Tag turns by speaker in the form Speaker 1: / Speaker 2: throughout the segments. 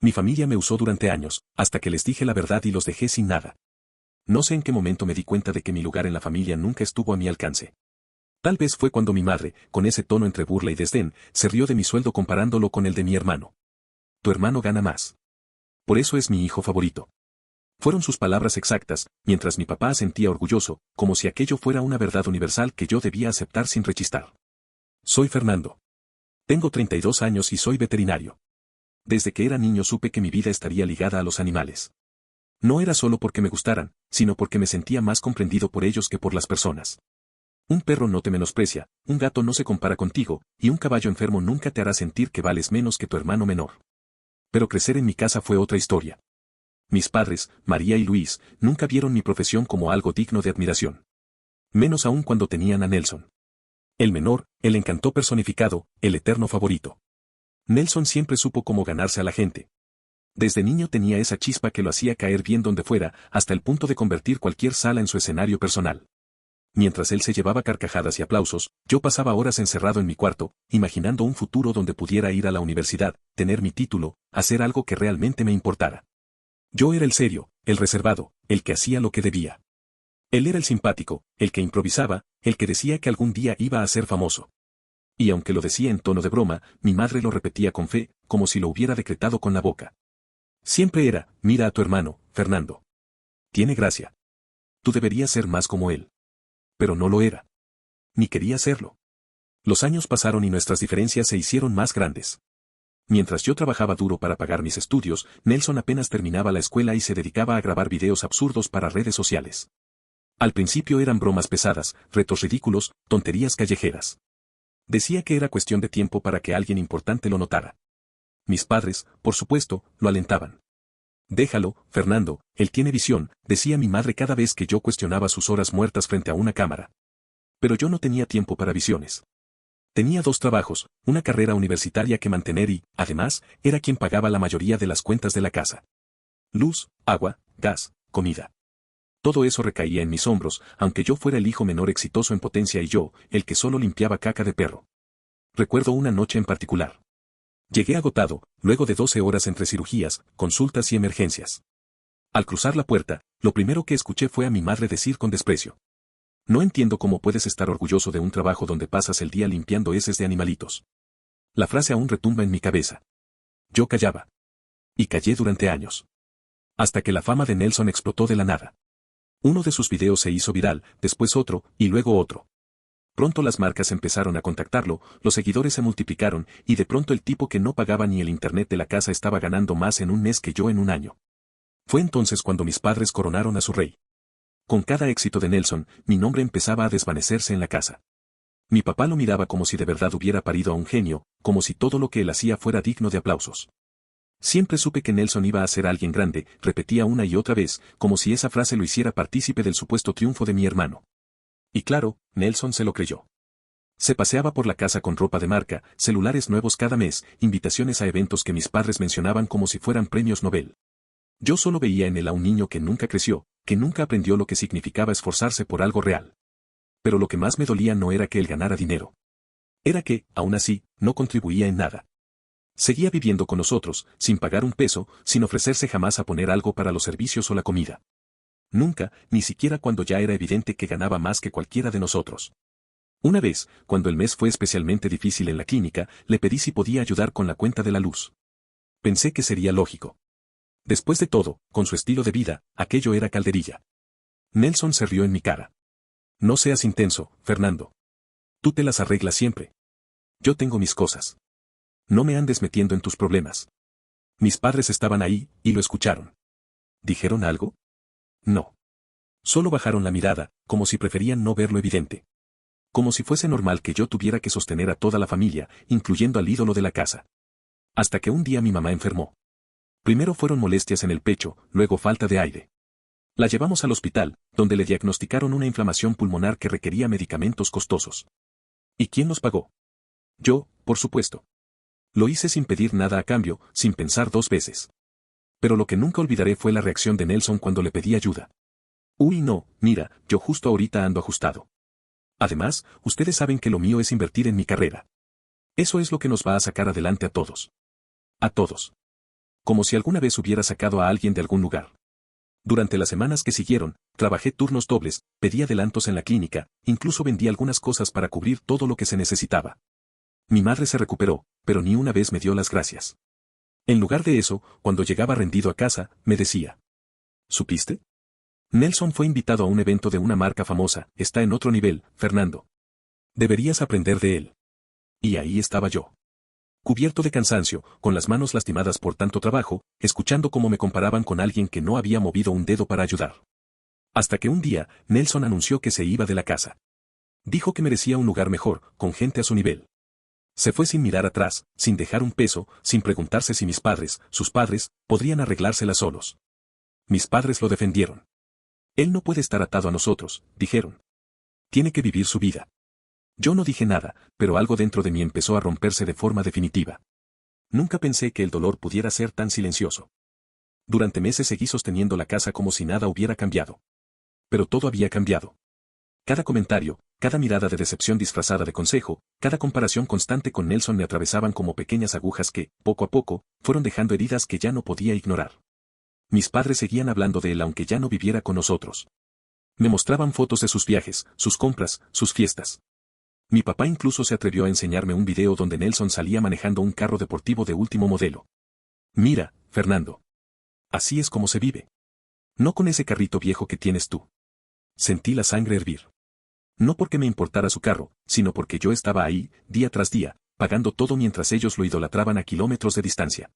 Speaker 1: Mi familia me usó durante años, hasta que les dije la verdad y los dejé sin nada. No sé en qué momento me di cuenta de que mi lugar en la familia nunca estuvo a mi alcance. Tal vez fue cuando mi madre, con ese tono entre burla y desdén, se rió de mi sueldo comparándolo con el de mi hermano. Tu hermano gana más. Por eso es mi hijo favorito. Fueron sus palabras exactas, mientras mi papá asentía orgulloso, como si aquello fuera una verdad universal que yo debía aceptar sin rechistar. Soy Fernando. Tengo 32 años y soy veterinario. Desde que era niño supe que mi vida estaría ligada a los animales. No era solo porque me gustaran, sino porque me sentía más comprendido por ellos que por las personas. Un perro no te menosprecia, un gato no se compara contigo, y un caballo enfermo nunca te hará sentir que vales menos que tu hermano menor. Pero crecer en mi casa fue otra historia. Mis padres, María y Luis, nunca vieron mi profesión como algo digno de admiración. Menos aún cuando tenían a Nelson. El menor, el encanto personificado, el eterno favorito. Nelson siempre supo cómo ganarse a la gente. Desde niño tenía esa chispa que lo hacía caer bien donde fuera, hasta el punto de convertir cualquier sala en su escenario personal. Mientras él se llevaba carcajadas y aplausos, yo pasaba horas encerrado en mi cuarto, imaginando un futuro donde pudiera ir a la universidad, tener mi título, hacer algo que realmente me importara. Yo era el serio, el reservado, el que hacía lo que debía. Él era el simpático, el que improvisaba, el que decía que algún día iba a ser famoso. Y aunque lo decía en tono de broma, mi madre lo repetía con fe, como si lo hubiera decretado con la boca. Siempre era, mira a tu hermano, Fernando. Tiene gracia. Tú deberías ser más como él. Pero no lo era. Ni quería serlo. Los años pasaron y nuestras diferencias se hicieron más grandes. Mientras yo trabajaba duro para pagar mis estudios, Nelson apenas terminaba la escuela y se dedicaba a grabar videos absurdos para redes sociales. Al principio eran bromas pesadas, retos ridículos, tonterías callejeras. Decía que era cuestión de tiempo para que alguien importante lo notara. Mis padres, por supuesto, lo alentaban. Déjalo, Fernando, él tiene visión, decía mi madre cada vez que yo cuestionaba sus horas muertas frente a una cámara. Pero yo no tenía tiempo para visiones. Tenía 2 trabajos, una carrera universitaria que mantener y, además, era quien pagaba la mayoría de las cuentas de la casa. Luz, agua, gas, comida. Todo eso recaía en mis hombros, aunque yo fuera el hijo menor exitoso en potencia y yo, el que solo limpiaba caca de perro. Recuerdo una noche en particular. Llegué agotado, luego de 12 horas entre cirugías, consultas y emergencias. Al cruzar la puerta, lo primero que escuché fue a mi madre decir con desprecio: no entiendo cómo puedes estar orgulloso de un trabajo donde pasas el día limpiando heces de animalitos. La frase aún retumba en mi cabeza. Yo callaba. Y callé durante años. Hasta que la fama de Nelson explotó de la nada. Uno de sus videos se hizo viral, después otro, y luego otro. Pronto las marcas empezaron a contactarlo, los seguidores se multiplicaron, y de pronto el tipo que no pagaba ni el internet de la casa estaba ganando más en un mes que yo en un año. Fue entonces cuando mis padres coronaron a su rey. Con cada éxito de Nelson, mi nombre empezaba a desvanecerse en la casa. Mi papá lo miraba como si de verdad hubiera parido a un genio, como si todo lo que él hacía fuera digno de aplausos. Siempre supe que Nelson iba a ser alguien grande, repetía una y otra vez, como si esa frase lo hiciera partícipe del supuesto triunfo de mi hermano. Y claro, Nelson se lo creyó. Se paseaba por la casa con ropa de marca, celulares nuevos cada mes, invitaciones a eventos que mis padres mencionaban como si fueran premios Nobel. Yo solo veía en él a un niño que nunca creció, que nunca aprendió lo que significaba esforzarse por algo real. Pero lo que más me dolía no era que él ganara dinero. Era que, aún así, no contribuía en nada. Seguía viviendo con nosotros, sin pagar un peso, sin ofrecerse jamás a poner algo para los servicios o la comida. Nunca, ni siquiera cuando ya era evidente que ganaba más que cualquiera de nosotros. Una vez, cuando el mes fue especialmente difícil en la clínica, le pedí si podía ayudar con la cuenta de la luz. Pensé que sería lógico. Después de todo, con su estilo de vida, aquello era calderilla. Nelson se rió en mi cara. No seas intenso, Fernando. Tú te las arreglas siempre. Yo tengo mis cosas. No me andes metiendo en tus problemas. Mis padres estaban ahí, y lo escucharon. ¿Dijeron algo? No. Solo bajaron la mirada, como si preferían no ver lo evidente. Como si fuese normal que yo tuviera que sostener a toda la familia, incluyendo al ídolo de la casa. Hasta que un día mi mamá enfermó. Primero fueron molestias en el pecho, luego falta de aire. La llevamos al hospital, donde le diagnosticaron una inflamación pulmonar que requería medicamentos costosos. ¿Y quién los pagó? Yo, por supuesto. Lo hice sin pedir nada a cambio, sin pensar 2 veces. Pero lo que nunca olvidaré fue la reacción de Nelson cuando le pedí ayuda. Uy, no, mira, yo justo ahorita ando ajustado. Además, ustedes saben que lo mío es invertir en mi carrera. Eso es lo que nos va a sacar adelante a todos. A todos. Como si alguna vez hubiera sacado a alguien de algún lugar. Durante las semanas que siguieron, trabajé turnos dobles, pedí adelantos en la clínica, incluso vendí algunas cosas para cubrir todo lo que se necesitaba. Mi madre se recuperó, pero ni una vez me dio las gracias. En lugar de eso, cuando llegaba rendido a casa, me decía: ¿supiste? Nelson fue invitado a un evento de una marca famosa, está en otro nivel, Fernando. Deberías aprender de él. Y ahí estaba yo. Cubierto de cansancio, con las manos lastimadas por tanto trabajo, escuchando cómo me comparaban con alguien que no había movido un dedo para ayudar. Hasta que un día, Nelson anunció que se iba de la casa. Dijo que merecía un lugar mejor, con gente a su nivel. Se fue sin mirar atrás, sin dejar un peso, sin preguntarse si mis padres, sus padres, podrían arreglársela solos. Mis padres lo defendieron. Él no puede estar atado a nosotros, dijeron. Tiene que vivir su vida. Yo no dije nada, pero algo dentro de mí empezó a romperse de forma definitiva. Nunca pensé que el dolor pudiera ser tan silencioso. Durante meses seguí sosteniendo la casa como si nada hubiera cambiado. Pero todo había cambiado. Cada comentario, cada mirada de decepción disfrazada de consejo, cada comparación constante con Nelson me atravesaban como pequeñas agujas que, poco a poco, fueron dejando heridas que ya no podía ignorar. Mis padres seguían hablando de él aunque ya no viviera con nosotros. Me mostraban fotos de sus viajes, sus compras, sus fiestas. Mi papá incluso se atrevió a enseñarme un video donde Nelson salía manejando un carro deportivo de último modelo. Mira, Fernando. Así es como se vive. No con ese carrito viejo que tienes tú. Sentí la sangre hervir. No porque me importara su carro, sino porque yo estaba ahí, día tras día, pagando todo mientras ellos lo idolatraban a kilómetros de distancia.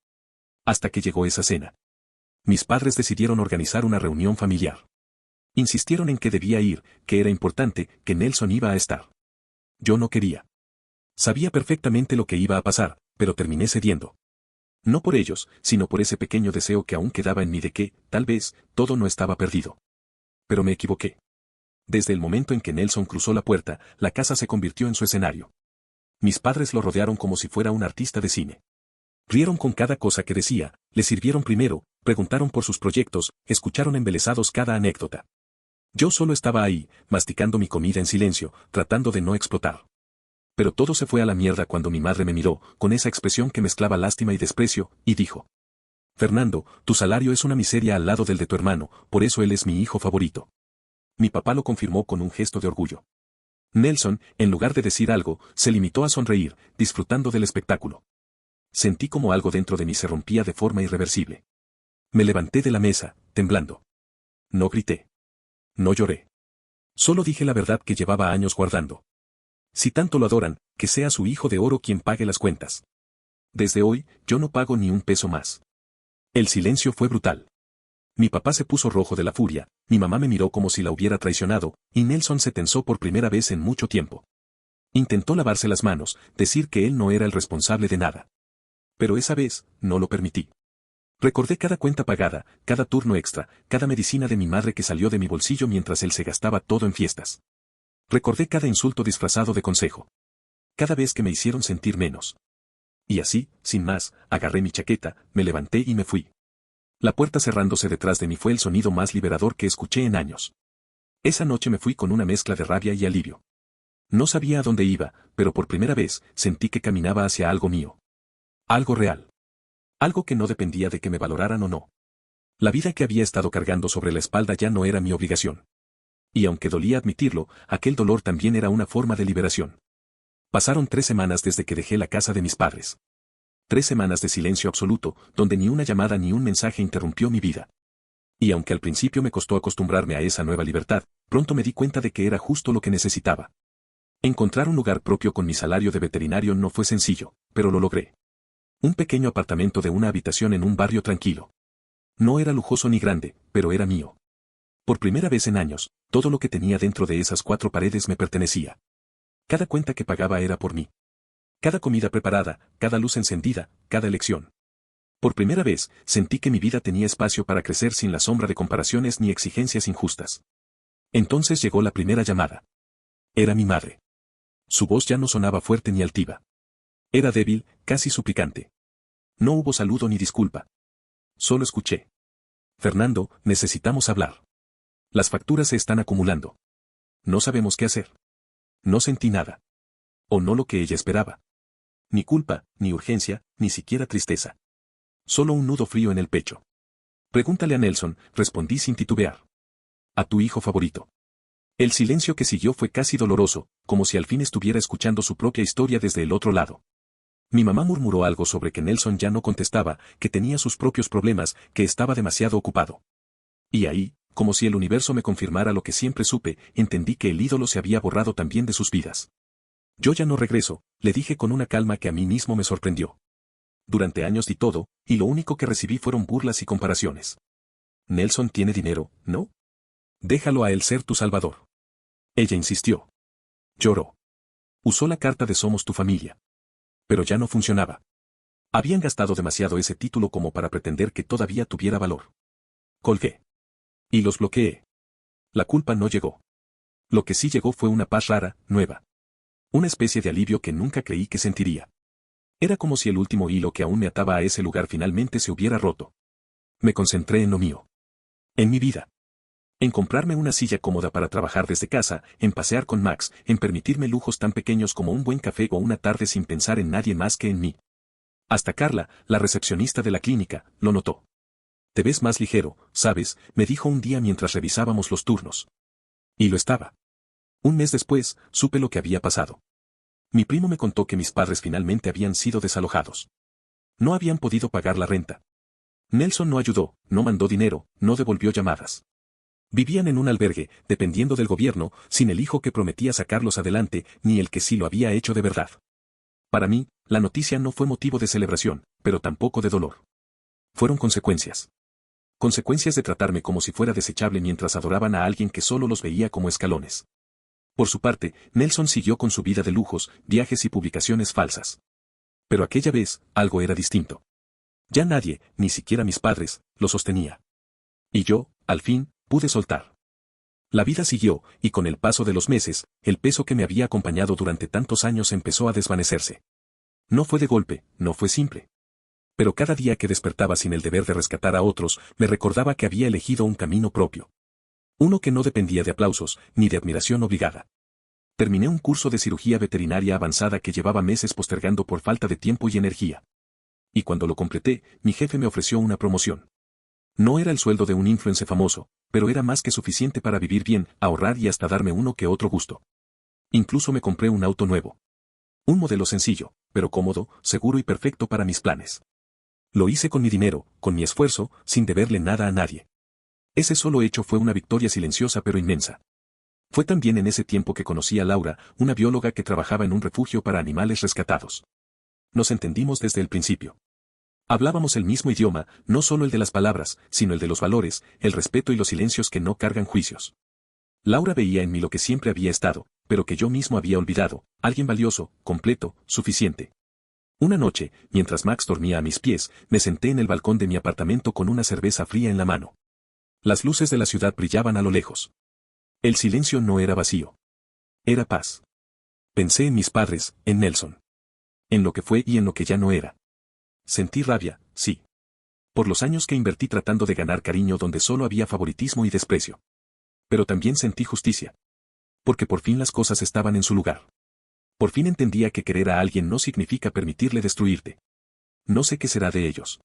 Speaker 1: Hasta que llegó esa cena. Mis padres decidieron organizar una reunión familiar. Insistieron en que debía ir, que era importante, que Nelson iba a estar. Yo no quería. Sabía perfectamente lo que iba a pasar, pero terminé cediendo. No por ellos, sino por ese pequeño deseo que aún quedaba en mí de que, tal vez, todo no estaba perdido. Pero me equivoqué. Desde el momento en que Nelson cruzó la puerta, la casa se convirtió en su escenario. Mis padres lo rodearon como si fuera un artista de cine. Rieron con cada cosa que decía, le sirvieron primero, preguntaron por sus proyectos, escucharon embelesados cada anécdota. Yo solo estaba ahí, masticando mi comida en silencio, tratando de no explotar. Pero todo se fue a la mierda cuando mi madre me miró, con esa expresión que mezclaba lástima y desprecio, y dijo: Fernando, tu salario es una miseria al lado del de tu hermano, por eso él es mi hijo favorito. Mi papá lo confirmó con un gesto de orgullo. Nelson, en lugar de decir algo, se limitó a sonreír, disfrutando del espectáculo. Sentí como algo dentro de mí se rompía de forma irreversible. Me levanté de la mesa, temblando. No grité. No lloré. Solo dije la verdad que llevaba años guardando. Si tanto lo adoran, que sea su hijo de oro quien pague las cuentas. Desde hoy, yo no pago ni un peso más. El silencio fue brutal. Mi papá se puso rojo de la furia, mi mamá me miró como si la hubiera traicionado, y Nelson se tensó por primera vez en mucho tiempo. Intentó lavarse las manos, decir que él no era el responsable de nada. Pero esa vez, no lo permití. Recordé cada cuenta pagada, cada turno extra, cada medicina de mi madre que salió de mi bolsillo mientras él se gastaba todo en fiestas. Recordé cada insulto disfrazado de consejo. Cada vez que me hicieron sentir menos. Y así, sin más, agarré mi chaqueta, me levanté y me fui. La puerta cerrándose detrás de mí fue el sonido más liberador que escuché en años. Esa noche me fui con una mezcla de rabia y alivio. No sabía a dónde iba, pero por primera vez sentí que caminaba hacia algo mío. Algo real. Algo que no dependía de que me valoraran o no. La vida que había estado cargando sobre la espalda ya no era mi obligación. Y aunque dolía admitirlo, aquel dolor también era una forma de liberación. Pasaron 3 semanas desde que dejé la casa de mis padres. 3 semanas de silencio absoluto, donde ni una llamada ni un mensaje interrumpió mi vida. Y aunque al principio me costó acostumbrarme a esa nueva libertad, pronto me di cuenta de que era justo lo que necesitaba. Encontrar un lugar propio con mi salario de veterinario no fue sencillo, pero lo logré. Un pequeño apartamento de una habitación en un barrio tranquilo. No era lujoso ni grande, pero era mío. Por primera vez en años, todo lo que tenía dentro de esas 4 paredes me pertenecía. Cada cuenta que pagaba era por mí. Cada comida preparada, cada luz encendida, cada elección. Por primera vez, sentí que mi vida tenía espacio para crecer sin la sombra de comparaciones ni exigencias injustas. Entonces llegó la primera llamada. Era mi madre. Su voz ya no sonaba fuerte ni altiva. Era débil, casi suplicante. No hubo saludo ni disculpa. Solo escuché. Fernando, necesitamos hablar. Las facturas se están acumulando. No sabemos qué hacer. No sentí nada. O no lo que ella esperaba. Ni culpa, ni urgencia, ni siquiera tristeza. Solo un nudo frío en el pecho. Pregúntale a Nelson, respondí sin titubear. A tu hijo favorito. El silencio que siguió fue casi doloroso, como si al fin estuviera escuchando su propia historia desde el otro lado. Mi mamá murmuró algo sobre que Nelson ya no contestaba, que tenía sus propios problemas, que estaba demasiado ocupado. Y ahí, como si el universo me confirmara lo que siempre supe, entendí que el ídolo se había borrado también de sus vidas. Yo ya no regreso, le dije con una calma que a mí mismo me sorprendió. Durante años di todo, y lo único que recibí fueron burlas y comparaciones. Nelson tiene dinero, ¿no? Déjalo a él ser tu salvador. Ella insistió. Lloró. Usó la carta de somos tu familia. Pero ya no funcionaba. Habían gastado demasiado ese título como para pretender que todavía tuviera valor. Colgué. Y los bloqueé. La culpa no llegó. Lo que sí llegó fue una paz rara, nueva. Una especie de alivio que nunca creí que sentiría. Era como si el último hilo que aún me ataba a ese lugar finalmente se hubiera roto. Me concentré en lo mío. En mi vida. En comprarme una silla cómoda para trabajar desde casa, en pasear con Max, en permitirme lujos tan pequeños como un buen café o una tarde sin pensar en nadie más que en mí. Hasta Carla, la recepcionista de la clínica, lo notó. Te ves más ligero, ¿sabes?, me dijo un día mientras revisábamos los turnos. Y lo estaba. Un mes después, supe lo que había pasado. Mi primo me contó que mis padres finalmente habían sido desalojados. No habían podido pagar la renta. Nelson no ayudó, no mandó dinero, no devolvió llamadas. Vivían en un albergue, dependiendo del gobierno, sin el hijo que prometía sacarlos adelante, ni el que sí lo había hecho de verdad. Para mí, la noticia no fue motivo de celebración, pero tampoco de dolor. Fueron consecuencias. Consecuencias de tratarme como si fuera desechable mientras adoraban a alguien que solo los veía como escalones. Por su parte, Nelson siguió con su vida de lujos, viajes y publicaciones falsas. Pero aquella vez, algo era distinto. Ya nadie, ni siquiera mis padres, lo sostenía. Y yo, al fin, pude soltar. La vida siguió, y con el paso de los meses, el peso que me había acompañado durante tantos años empezó a desvanecerse. No fue de golpe, no fue simple. Pero cada día que despertaba sin el deber de rescatar a otros, me recordaba que había elegido un camino propio. Uno que no dependía de aplausos, ni de admiración obligada. Terminé un curso de cirugía veterinaria avanzada que llevaba meses postergando por falta de tiempo y energía. Y cuando lo completé, mi jefe me ofreció una promoción. No era el sueldo de un influencer famoso, pero era más que suficiente para vivir bien, ahorrar y hasta darme uno que otro gusto. Incluso me compré un auto nuevo. Un modelo sencillo, pero cómodo, seguro y perfecto para mis planes. Lo hice con mi dinero, con mi esfuerzo, sin deberle nada a nadie. Ese solo hecho fue una victoria silenciosa pero inmensa. Fue también en ese tiempo que conocí a Laura, una bióloga que trabajaba en un refugio para animales rescatados. Nos entendimos desde el principio. Hablábamos el mismo idioma, no solo el de las palabras, sino el de los valores, el respeto y los silencios que no cargan juicios. Laura veía en mí lo que siempre había estado, pero que yo mismo había olvidado, alguien valioso, completo, suficiente. Una noche, mientras Max dormía a mis pies, me senté en el balcón de mi apartamento con una cerveza fría en la mano. Las luces de la ciudad brillaban a lo lejos. El silencio no era vacío. Era paz. Pensé en mis padres, en Nelson. En lo que fue y en lo que ya no era. Sentí rabia, sí. Por los años que invertí tratando de ganar cariño donde solo había favoritismo y desprecio. Pero también sentí justicia. Porque por fin las cosas estaban en su lugar. Por fin entendía que querer a alguien no significa permitirle destruirte. No sé qué será de ellos.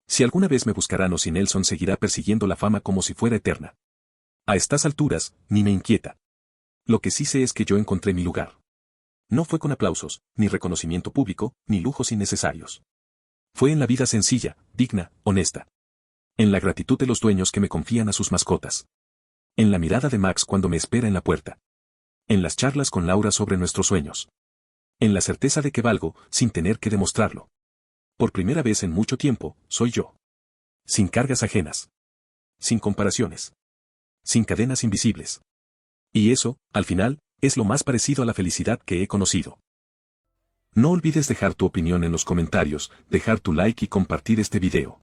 Speaker 1: Si alguna vez me buscarán o si Nelson seguirá persiguiendo la fama como si fuera eterna. A estas alturas, ni me inquieta. Lo que sí sé es que yo encontré mi lugar. No fue con aplausos, ni reconocimiento público, ni lujos innecesarios. Fue en la vida sencilla, digna, honesta. En la gratitud de los dueños que me confían a sus mascotas. En la mirada de Max cuando me espera en la puerta. En las charlas con Laura sobre nuestros sueños. En la certeza de que valgo, sin tener que demostrarlo. Por primera vez en mucho tiempo, soy yo. Sin cargas ajenas. Sin comparaciones. Sin cadenas invisibles. Y eso, al final, es lo más parecido a la felicidad que he conocido. No olvides dejar tu opinión en los comentarios, dejar tu like y compartir este video.